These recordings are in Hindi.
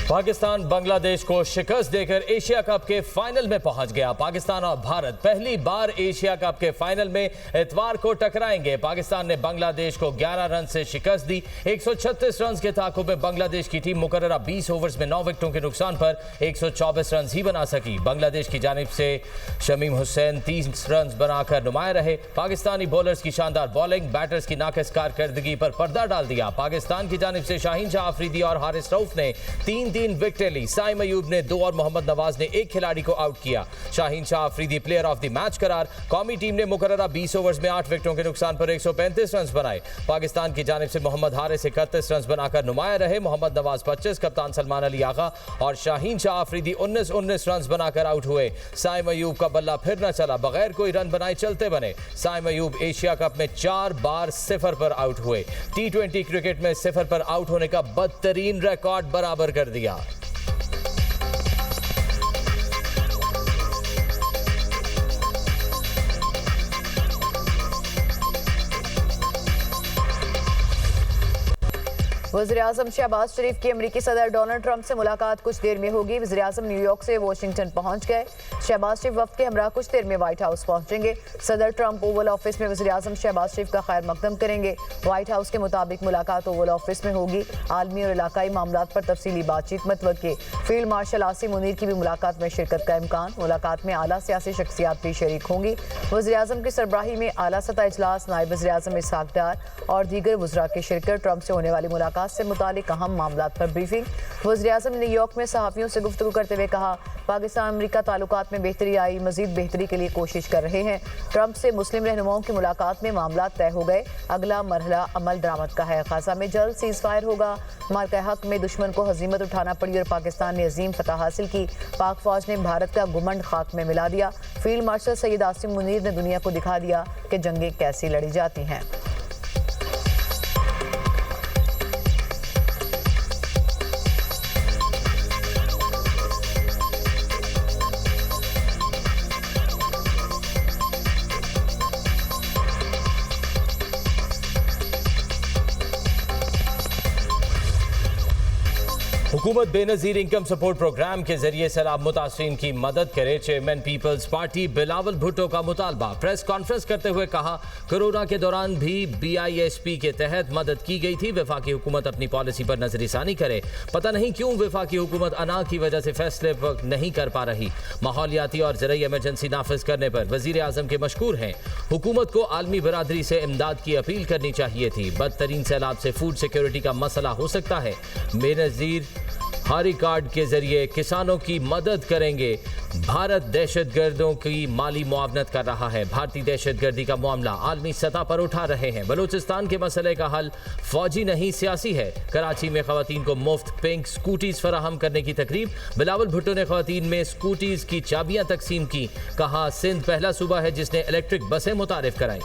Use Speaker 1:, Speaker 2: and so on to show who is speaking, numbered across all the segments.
Speaker 1: पाकिस्तान बांग्लादेश को शिकस्त देकर एशिया कप के फाइनल में पहुंच गया। पाकिस्तान और भारत पहली बार एशिया कप के फाइनल में इतवार को टकराएंगे। पाकिस्तान ने बांग्लादेश को 11 रन से शिकस्त दी। 136 रन के ताकुब में बांग्लादेश की टीम मुकर्ररा 20 ओवर्स में 9 विकेटों के नुकसान पर 124 रन ही बना सकी। बांग्लादेश की जानिब से शमीम हुसैन 30 रन बनाकर नुमाया रहे। पाकिस्तानी बॉलर्स की शानदार बॉलिंग बैटर्स की नाकिस कारकर्दगी पर पर्दा डाल दिया। पाकिस्तान की जानिब से शाहीन शाह अफरीदी और हारिस रऊफ ने तीन विकेटें ली। साइम अयूब ने 2 और मोहम्मद नवाज ने एक खिलाड़ी को आउट किया। Shaheen Shah Afridi player of the match करार। कौमी टीम ने मुकर्ररा 20 ओवर्स में 8 विकेटों के नुकसान पर 135 रन बनाए। पाकिस्तान की जानिब से मोहम्मद हारिस 31 रन बनाकर नुमाया रहे। मोहम्मद नवाज 25, कप्तान सलमान अली आगा और शाहीन शाह अफरीदी 19 रन बनाकर आउट हुए। साइम अयूब का बल्ला फिर न चला, बगैर कोई रन बनाए चलते बने। साइम अयूब एशिया कप में 4 बार 0 पर आउट हुए। T20 क्रिकेट में 0 पर आउट होने का बदतरीन रिकॉर्ड बराबर कर दिया।
Speaker 2: वज़ीर-ए-आज़म शहबाज शरीफ की अमेरिकी सदर डोनाल्ड ट्रंप से मुलाकात कुछ देर में होगी। वज़ीर-ए-आज़म न्यूयॉर्क से वाशिंगटन पहुंच गए। शहबाज शरीफ वफ्द के हमरा कुछ देर में व्हाइट हाउस पहुंचेंगे। सदर ट्रंप ओवल ऑफिस में वज़ीर-ए-आज़म शहबाज शरीफ का खैर मकदम करेंगे। व्हाइट हाउस के मुताबिक मुलाकात ओवल ऑफिस में होगी। आलमी और इलाकाई मामलात पर तफसीली बातचीत मतवक्के। फील्ड मार्शल आसिम मुनीर की भी मुलाकात में शिरकत का इम्कान। मुलाकात में आला सियासी शख्सियात भी शरीक होंगी। वज़ीर-ए-आज़म की सरबराही में आला सतह इजलास, नायब वज़ीर-ए-आज़म इसहाक डार और दीगर वज़रा की शिरकत। ट्रंप से होने वाली मुलाकात से मुतालिक अहम मामलात पर ब्रीफिंग। वज़ीर-ए-आज़म ने न्यूयॉर्क में सहाफ़ियों से गुफ्तगू करते हुए कहा, पाकिस्तान अमेरिका ताल्लुकात में बेहतरी आई, मजीद बेहतरी के लिए कोशिश कर रहे हैं। ट्रंप से मुस्लिम रहनुमाओं की मुलाकात में मामला तय हो गए। अगला मरहला अमल दरामद का है। गाज़ा में जल्द सीज़ फायर होगा। मार्का हक में दुश्मन को हजीमत उठाना पड़ी और पाकिस्तान ने अजीम फतह हासिल की। पाक फौज ने भारत का गुमंड खाक में मिला दिया। फील्ड मार्शल सैयद आसिम मुनीर ने दुनिया को दिखा दिया कि जंगें कैसी लड़ी जाती हैं।
Speaker 1: हुकूमत बेनज़ीर इनकम सपोर्ट प्रोग्राम के जरिए सैलाब मुतासरीन की मदद करे। Chairman Peoples Party Bilawal Bhutto का मुतालबा। प्रेस कॉन्फ्रेंस करते हुए कहा, कोरोना के दौरान भी BISP के तहत मदद की गई थी। वफाकी हुकूमत अपनी पॉलिसी पर नजरसानी करे। पता नहीं क्यों वफाकी हुकूमत अना की वजह से फैसले नहीं कर पा रही। माहौलियाती और ज़रूरी इमरजेंसी नाफिज करने पर वज़ीर आज़म के मशकूर हैं। हुकूमत को आलमी बरादरी से इमदाद की अपील करनी चाहिए थी। बदतरीन सैलाब से फूड सिक्योरिटी का मसला हो सकता है। बेनज़ीर हारी कार्ड के जरिए किसानों की मदद करेंगे। भारत दहशतगर्दों की माली मुआवनत कर रहा है। भारतीय दहशतगर्दी का मामला आलमी सतह पर उठा रहे हैं। बलूचिस्तान के मसले का हल फौजी नहीं सियासी है। कराची में खवातीन को मुफ्त पिंक स्कूटीज फराहम करने की तकरीब। बिलावल भुट्टो ने खवातीन में स्कूटीज की चाबियां तकसीम की। कहा, सिंध पहला सूबा है जिसने इलेक्ट्रिक बसें मुतारिफ कराई।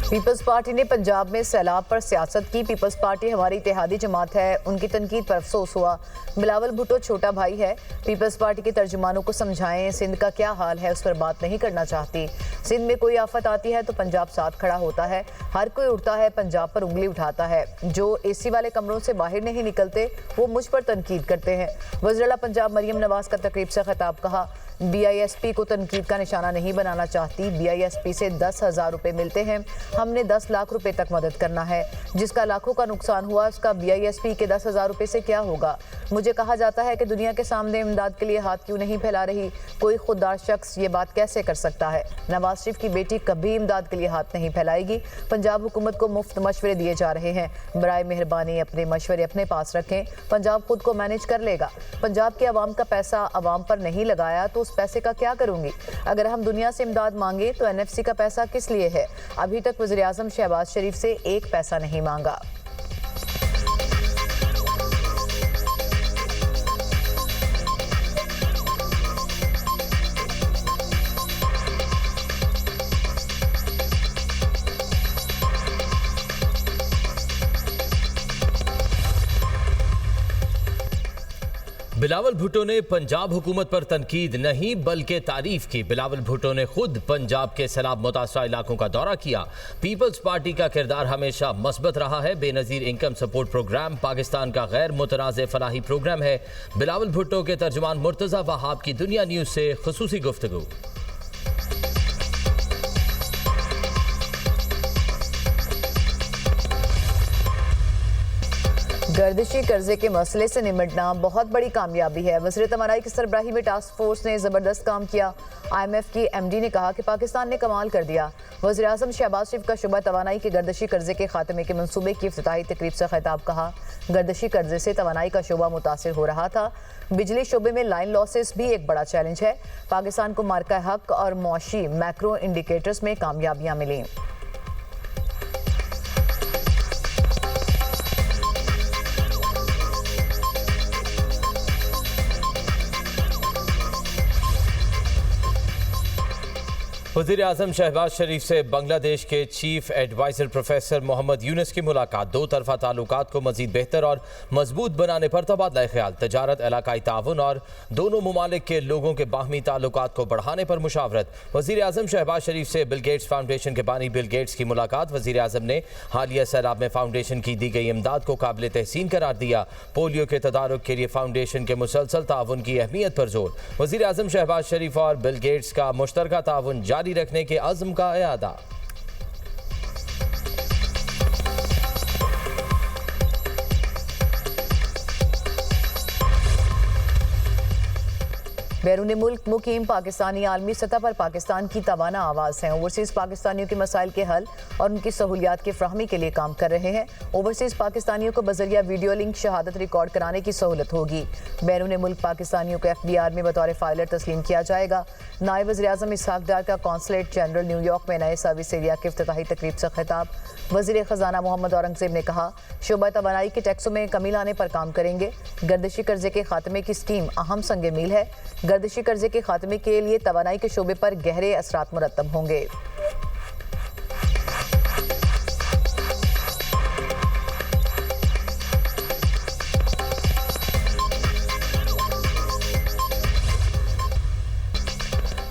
Speaker 2: पीपल्स पार्टी ने पंजाब में सैलाब पर सियासत की। पीपल्स पार्टी हमारी इत्तेहादी जमात है, उनकी तनकीद पर अफसोस हुआ। बिलावल भुट्टो छोटा भाई है। पीपल्स पार्टी के तर्जुमानों को समझाएं, सिंध का क्या हाल है उस पर बात नहीं करना चाहती। सिंध में कोई आफत आती है तो पंजाब साथ खड़ा होता है। हर कोई उठता है, पंजाब पर उंगली उठाता है। जो AC वाले कमरों से बाहर नहीं निकलते वो मुझ पर तनकीद करते हैं। वज़ीर-ए-आला पंजाब मरियम नवाज का तकरीब से खिताब। कहा, BISP को तनकीद का निशाना नहीं बनाना चाहती। BISP से 10,000 रुपये मिलते हैं। हमने 10 लाख रुपए तक मदद करना है। जिसका लाखों का नुकसान हुआ उसका BISP के 10,000 रुपये से क्या होगा। मुझे कहा जाता है कि दुनिया के सामने इमदाद के लिए हाथ क्यों नहीं फैला रही। कोई खुददार शख्स ये बात कैसे कर सकता है। नवाज शरीफ की बेटी कभी इमदाद के लिए हाथ नहीं फैलाएगी। पंजाब हुकूमत को मुफ्त मशवरे दिए जा रहे हैं। बराए मेहरबानी अपने मशवरे अपने पास रखें। पंजाब खुद को मैनेज कर लेगा। पंजाब के अवाम का पैसा अवाम पर नहीं लगाया तो उस पैसे का क्या करूंगी। अगर हम दुनिया से इमदाद मांगे तो NFC का पैसा किस लिए है। अभी तक वज़ीर-ए-आज़म शहबाज शरीफ से एक पैसा नहीं मांगा।
Speaker 1: बिलावल भुट्टो ने पंजाब हुकूमत पर तनकीद नहीं बल्कि तारीफ की। बिलावल भुट्टो ने खुद पंजाब के सैलाब मुतासरा इलाकों का दौरा किया। पीपल्स पार्टी का किरदार हमेशा मस्बत रहा है। Benazir Income Support Programme Pakistan का गैर मुतनाज़ फलाही प्रोग्राम है। बिलावल भुट्टो के तर्जुमान मुर्तज़ा वहाब की दुनिया न्यूज़ से खुसूसी गुफ्तगू।
Speaker 2: गर्दिशी कर्जे के मसले से निपटना बहुत बड़ी कामयाबी है। वज़ीर तवानाई की सरबराही में टास्क फोर्स ने ज़बरदस्त काम किया। IMF की MD ने कहा कि पाकिस्तान ने कमाल कर दिया। वज़ीर आज़म शहबाज शरीफ का शुबा तवानाई के गर्दिशी कर्जे के खात्मे के मंसूबे की इफ्तिताही तकरीब से खिताब। कहा, गर्दिशी कर्जे से तवानाई का शुबा मुतासिर हो रहा था। बिजली शोबे में लाइन लॉसेस भी एक बड़ा चैलेंज है। पाकिस्तान को मार्का हक और मौशी मैक्रो इंडिकेटर्स में कामयाबियाँ मिली।
Speaker 1: वज़ीर आज़म शहबाज शरीफ से बांग्लादेश के chief adviser professor Muhammad Yunus की मुलाकात। दो तरफ़ा ताल्लुकात को मज़ीद बेहतर और मजबूत बनाने पर तबादला ख्याल, तजारत, इलाकाई ताउन और दोनों ममालिक के लोगों के बाहमी ताल्लुकात को बढ़ाने पर मुशावरत। वज़ीर आज़म शहबाज शरीफ से बिल गेट्स फाउंडेशन के बानी बिल गेट्स की मुलाकात। वज़ीर आज़म ने हालिया सैलाब में फाउंडेशन की दी गई इमदाद को काबिल तहसीन करार दिया। पोलियो के तदारुक के लिए फाउंडेशन के मुसलसल ताउन की अहमियत पर जोर। वज़ीर आज़म शहबाज शरीफ और बिल गेट्स का मुश्तरका ताउन जारी रखने के अज़्म का इरादा।
Speaker 2: बैरून मुल्क मुकीम पाकिस्तानी आलमी सतह पर पाकिस्तान की तवाना आवाज़ हैं। ओवरसीज़ पाकिस्तानियों के मसाइल के हल और उनकी सहूलियात की फ्राहमी के लिए काम कर रहे हैं। ओवरसीज़ पाकिस्तानियों को बजरिया वीडियो लिंक शहादत रिकॉर्ड कराने की सहूलत होगी। बैरून मुल्क पाकिस्तानियों को FBR में बतौर फाइलर तस्लीम किया जाएगा। नायब वज़ीर आज़म इसहाक डार का कौंसलेट जनरल न्यूयॉर्क में नए सर्विस एरिया के इफ्तिताही तकरीब से खिताब। वज़ीर ख़जाना मोहम्मद औरंगज़ेब ने कहा, शोबा तवानाई के टैक्सों में कमी लाने पर काम करेंगे। गर्दिशी कर्जे के खात्मे की स्कीम अहम संग मील है। गर्दिशी कर्जे के खात्मे के लिए तवानाई के शोबे पर गहरे असरात मुरत्तब होंगे।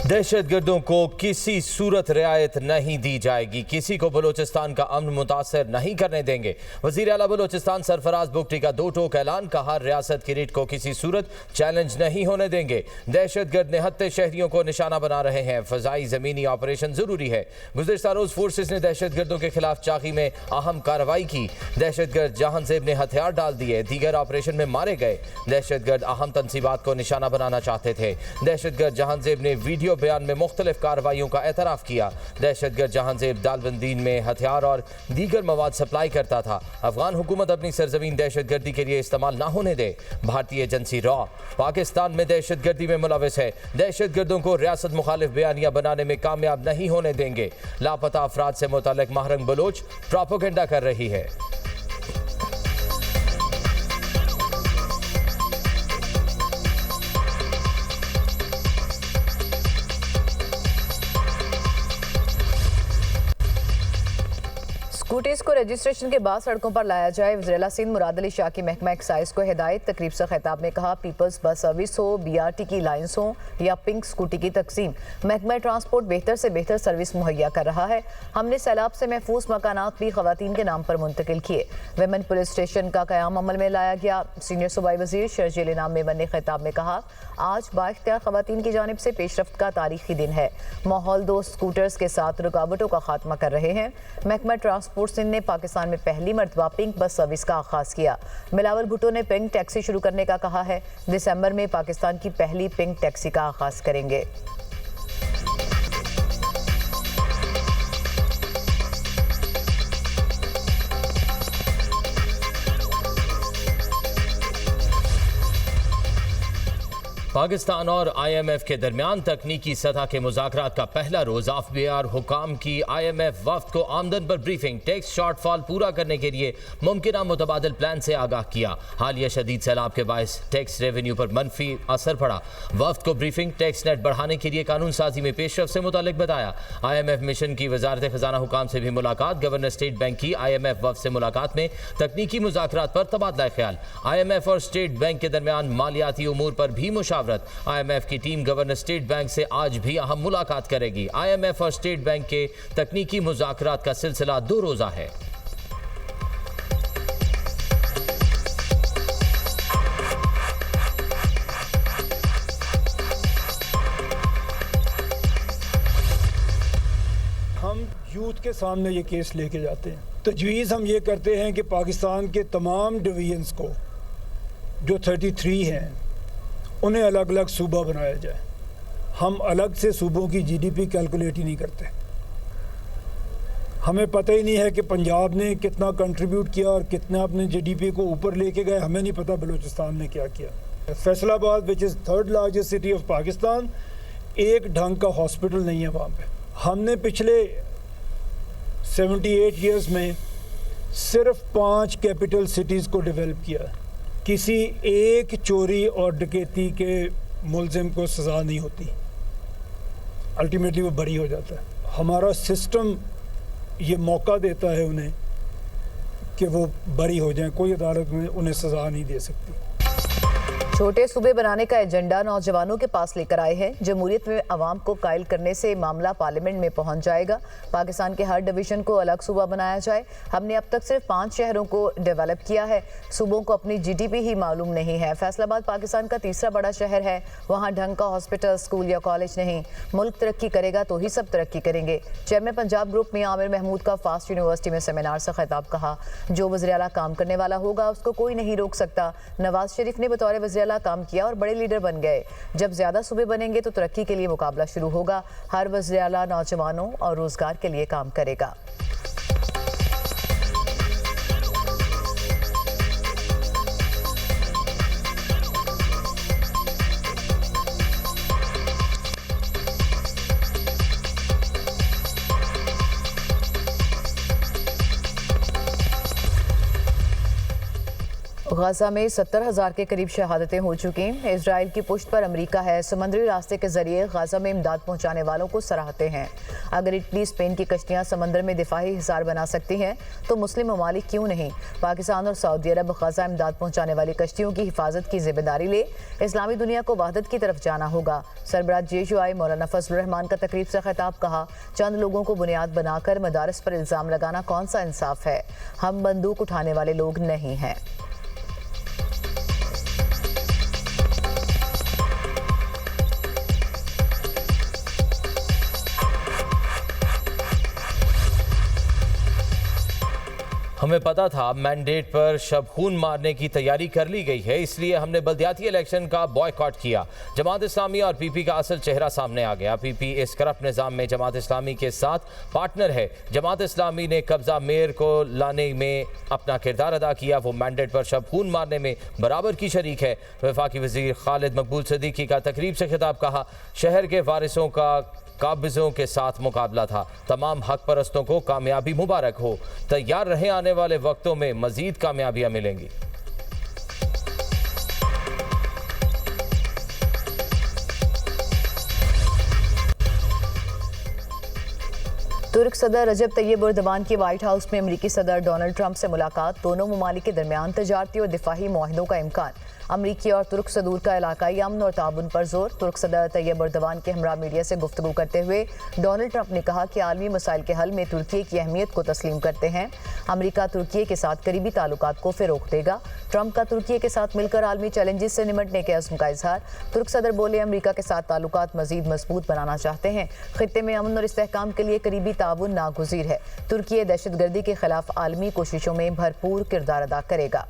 Speaker 1: दहशतगर्दों को किसी सूरत रियायत नहीं दी जाएगी। किसी को बलोचिस्तान का अमन मुतासर नहीं करने देंगे। वज़ीर आला बलोचिस्तान सरफराज बुगटी का दो टोक ऐलान। कहा, रियासत की रीढ़ को किसी सूरत चैलेंज नहीं होने देंगे। दहशतगर्द निहत्ते शहरियों को निशाना बना रहे हैं। फजाई ज़मीनी ऑपरेशन ज़रूरी है। गुज़िश्ता रोज़ फोर्सेस ने दहशतगर्दों के खिलाफ चाकी में अहम कार्रवाई की। दहशतगर्द जहांजेब ने हथियार डाल दिए, दीगर ऑपरेशन में मारे गए। दहशतगर्द अहम तंसीबात को निशाना बनाना चाहते थे। दहशतगर्द जहांजेब ने वीडियो बयान में मुख्तलिफ कार्रवाइयों का एतराफ़ किया। दहशतगर्द जहांजेब दालबंदीन में हथियार और दीगर मवाद सप्लाई करता था। अफगान हुकूमत अपनी सरजमीन दहशतगर्दी के लिए इस्तेमाल ना होने दे। भारतीय एजेंसी रॉ पाकिस्तान में दहशतगर्दी में मुलविस है। दहशतगर्दों को रियासत मुखालिफ बयानियां बनाने में कामयाब नहीं होने देंगे। लापता अफराद से मुताल्लिक महरंग बलोच प्रोपेगेंडा कर रही है।
Speaker 2: स्कूटीज को रजिस्ट्रेशन के बाद सड़कों पर लाया जाए। वज़ीर सिंध मुराद अली शाह की महकमा एक्साइज को हिदायत। तकरीब से खिताब में कहा, पीपल्स बस सर्विस हो, BRT की लाइन्स हो या पिंक स्कूटी की तकसीम, महकमा ट्रांसपोर्ट बेहतर से बेहतर सर्विस मुहैया कर रहा है। हमने सैलाब से महफूज मकानात भी खवातीन के नाम पर मुंतकिल किए। वेमन पुलिस स्टेशन का क़याम अमल में लाया गया। सीनियर सूबाई वज़ीर शर्जील इनाम मेमन ने खिताब में कहा, आज बाइख्तियार खवातीन की जानिब से पेशरफ्त का तारीखी दिन है। माहौल दोस्त स्कूटर्स के साथ रुकावटों का खात्मा कर रहे हैं। महकमा ट्रांसपोर्ट सिंध ने पाकिस्तान में पहली मरतबा पिंक बस सर्विस का आगाज किया। बिलावल भुट्टो ने पिंक टैक्सी शुरू करने का कहा है। दिसंबर में पाकिस्तान की पहली पिंक टैक्सी का आगाज करेंगे।
Speaker 1: पाकिस्तान और IMF के दरमियान तकनीकी सतह के मुज़ाकरात का पहला रोज अफबियार हुकाम की IMF वफ्द को आमदन पर ब्रीफिंग, टैक्स शॉर्टफॉल पूरा करने के लिए मुमकिन मुतबादिल प्लान से आगाह किया। हालिया शदीद सैलाब के बायस टैक्स रेवेन्यू पर मनफी असर पड़ा। वफ्द को ब्रीफिंग, टैक्स नेट बढ़ाने के लिए कानून साजी में पेशरफ से मुतालिक बताया। IMF मिशन की वजारत खजाना हुकाम से भी मुलाकात। गवर्नर स्टेट बैंक की IMF वफ्द से मुलाकात में तकनीकी मुज़ाकरात पर तबादला ख्याल। IMF और स्टेट बैंक के दरमियान मालियाती उमूर पर भी मुशावरत। IMF की टीम गवर्नर स्टेट बैंक से आज भी अहम मुलाकात करेगी। IMF और स्टेट बैंक के तकनीकी मुज़ाकरात का सिलसिला 2 रोज़ा है।
Speaker 3: हम यूथ के सामने ये केस लेके जाते हैं। तजवीज़ हम ये करते हैं कि पाकिस्तान के तमाम डिवीजन्स को जो 33 हैं उन्हें अलग अलग सूबा बनाया जाए। हम अलग से सूबों की GDP कैलकुलेट ही नहीं करते। हमें पता ही नहीं है कि पंजाब ने कितना कंट्रीब्यूट किया और कितना अपने GDP को ऊपर लेके गए। हमें नहीं पता बलूचिस्तान ने क्या किया। Faisalabad which is 3rd largest city of Pakistan, एक ढंग का हॉस्पिटल नहीं है वहाँ पे। हमने पिछले 78 ईयर्स में सिर्फ 5 कैपिटल सिटीज़ को डेवलप किया। किसी एक चोरी और डकैती के मुलजिम को सज़ा नहीं होती, अल्टीमेटली वो बरी हो जाता है। हमारा सिस्टम ये मौका देता है उन्हें कि वो बरी हो जाएं। कोई अदालत में उन्हें सज़ा नहीं दे सकती।
Speaker 2: छोटे सूबे बनाने का एजेंडा नौजवानों के पास लेकर आए हैं। जमहूरियत में अवाम को कायल करने से मामला पार्लियामेंट में पहुंच जाएगा। पाकिस्तान के हर डिवीजन को अलग सूबा बनाया जाए। हमने अब तक सिर्फ 5 शहरों को डेवलप किया है। सूबों को अपनी GDP ही मालूम नहीं है। फैसलाबाद पाकिस्तान का 3रा बड़ा शहर है। वहाँ ढंग का हॉस्पिटल, स्कूल या कॉलेज नहीं। मुल्क तरक्की करेगा तो ही सब तरक्की करेंगे। चेयरमैन पंजाब ग्रुप में आमिर महमूद का फास्ट यूनिवर्सिटी में सेमिनार से खिताब कहा, जो वज़ीर आला काम करने वाला होगा उसको कोई नहीं रोक सकता। नवाज शरीफ ने बतौर वज़ीर आला काम किया और बड़े लीडर बन गए। जब ज्यादा सूबे बनेंगे तो तरक्की के लिए मुकाबला शुरू होगा। हर वज़ीर आला नौजवानों और रोजगार के लिए काम करेगा। गाजा में 70,000 के करीब शहादतें हो चुकी हैं। इजराइल की पुष्ट पर अमेरिका है। समुद्री रास्ते के जरिए गाजा में इमदाद पहुंचाने वालों को सराहते हैं। अगर इटली, स्पेन की कश्तियां समंदर में दिफाही हिसार बना सकती हैं तो मुस्लिम ममालिक क्यों नहीं। पाकिस्तान और सऊदी अरब गाजा इमदाद पहुंचाने वाली कश्तियों की हिफाजत की जिम्मेदारी ले। इस्लामी दुनिया को वहदत की तरफ जाना होगा। सरबराह JUI मौलाना फजलुर रहमान का तकरीब से खिताब कहा, चंद लोगों को बुनियाद बनाकर मदारस पर इल्ज़ाम लगाना कौन सा इंसाफ है। हम बंदूक उठाने वाले लोग नहीं हैं।
Speaker 1: हमें पता था मैंडेट पर शब खून मारने की तैयारी कर ली गई है, इसलिए हमने बल्दियाती इलेक्शन का बॉयकॉट किया। जमात इस्लामी और PP का असल चेहरा सामने आ गया। PP इस करप्ट निज़ाम में जमात इस्लामी के साथ पार्टनर है। जमात इस्लामी ने कब्जा मेयर को लाने में अपना किरदार अदा किया। वो मैंडेट पर शब खून मारने में बराबर की शरीक है। वफाकी वज़ीर खालिद मकबूल सिद्दीकी का तकरीब से खिताब कहा, शहर के वारिसों का काबिज़ों के साथ मुकाबला था। तमाम हक परस्तों को कामयाबी मुबारक हो। तैयार रहे, आने वाले वक्तों में मज़ीद कामयाबियां मिलेंगी।
Speaker 2: तुर्क सदर रजब तैयब एर्दोगान की व्हाइट हाउस में अमेरिकी सदर डोनाल्ड ट्रंप से मुलाकात। दोनों ममालिक के दरमियान तजारती और दिफाही मुआहदों का इम्कान। अमरीकी और तुर्क सदूर का इलाकाई अमन और ताउन पर जोर। तुर्क सदर तैयब एर्दोगान के हमरा मीडिया से गुफ्तगू करते हुए डोनाल्ड ट्रंप ने कहा कि आलमी मसाइल के हल में तुर्की की अहमियत को तस्लीम करते हैं। अमरीका तुर्की के साथ करीबी ताल्लुकात को फ़रोग़ देगा। ट्रंप का तुर्की के साथ मिलकर आलमी चैलेंजेस से निमटने के अज़्म का इजहार। तुर्क सदर बोले, अमरीका के साथ ताल्लुकात मज़ीद मजबूत बनाना चाहते हैं। खित्ते में अमन और इस्तेहकाम के लिए करीबी ताउन नागुज़ीर है। तुर्की दहशतगर्दी के खिलाफ आलमी कोशिशों में भरपूर किरदार अदा करेगा।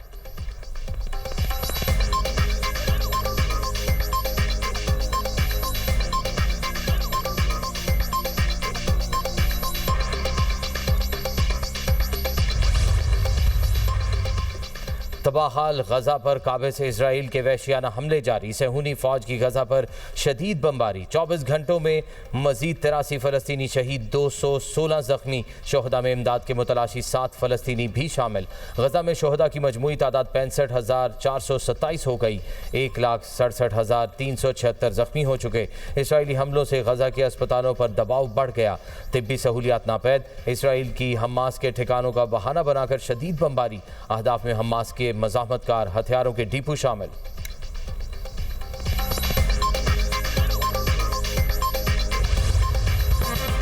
Speaker 1: तबाहाल गजा पर काबे से इसराइल के वहशियाना हमले जारी। सहूनी फौज की गजा पर शदीद बमबारी। 24 घंटों में मजीद 83 फ़लस्तीनी शहीद, 216 जख्मी। शोहदा में इमदाद के मुतलाशी 7 फ़लस्तीनी भी शामिल। गजा में शोहदा की मजमूई तादाद 65,427 हो गई। 1,67,376 जख्मी हो चुके। इसराइली हमलों से गजा के अस्पतालों पर दबाव बढ़ गया। तिब्बी सहूलियात नापैद। इसराइल की हमास के ठिकानों का बहाना बनाकर शदीद बमबारी। अहदाफ में हमास के मज़ाहमतकार हथियारों के डिपो शामिल।